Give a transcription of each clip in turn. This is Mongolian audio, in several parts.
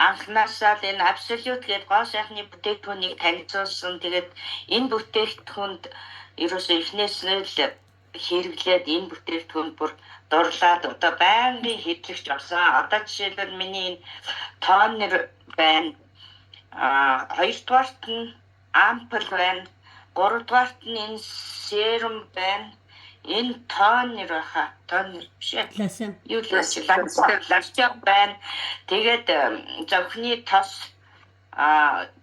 анхнаасаа л энэ absolute гэдэг гоо сайхны бүтээгдэхүүнийг танилцуулсан. Тэгээд энэ бүтээгдэхүүнд ерөөсөө эхнээс нь л хэрэглээд энэ бүтээгдэхүүнд бүр дурлаад одоо байнгын хэрэглэгч болсон. Одоо жишээлбэл миний энэ тонер байна. Хоёрдугаарт нь ампул байна. Гуравдугаарт нь энэ серум байна. Энэ тонер баха. Тонер биш ээ. Юу ласяг байна. Тэгээд зөвхний тос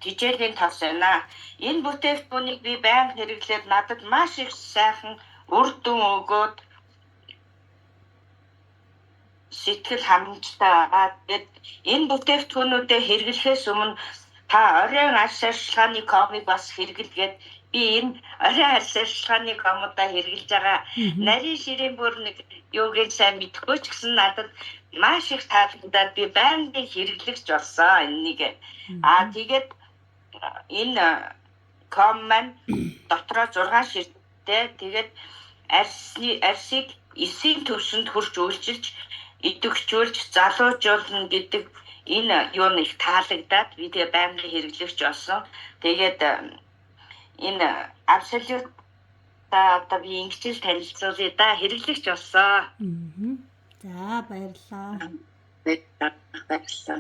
тижээлийн тос байна. Энэ бүтээгдэхүүнийг би байнга хэрэглээд надад маш их сайхан үр дүн өгөөд сэтгэл хангамжтай байгаа. Тэгээд энэ бүтээгдэхүүнүүдэд хэрэглэхээс өмнө та оройн арьс арчилгааны комыг бас хэрэглэгээд би энэ оройн арьс арчилгааны комудаа хэрэглэж байгаа. Нарийн ширээ бүр нэг юуг сайн мэдхгүй ч гэсэн надад маш их таалагдаад би байнгын хэрэглэгч болсон энэнийг. Тэгээд энэ ком маань дотроо 6 ширттэй. Тэгээд арьсыг эсийн төвшөнд хүрч үйлчилж идэвхжүүлж залуужуулна гэдэг энэ юу нэг таалагдаад би тэгээ байнгын хэрэглэгч болсон. Тэгээд энэ absolute одоо би ингэж танилцуулъя да, хэрэглэгч болсон. За баярлалаа. Баярлалаа.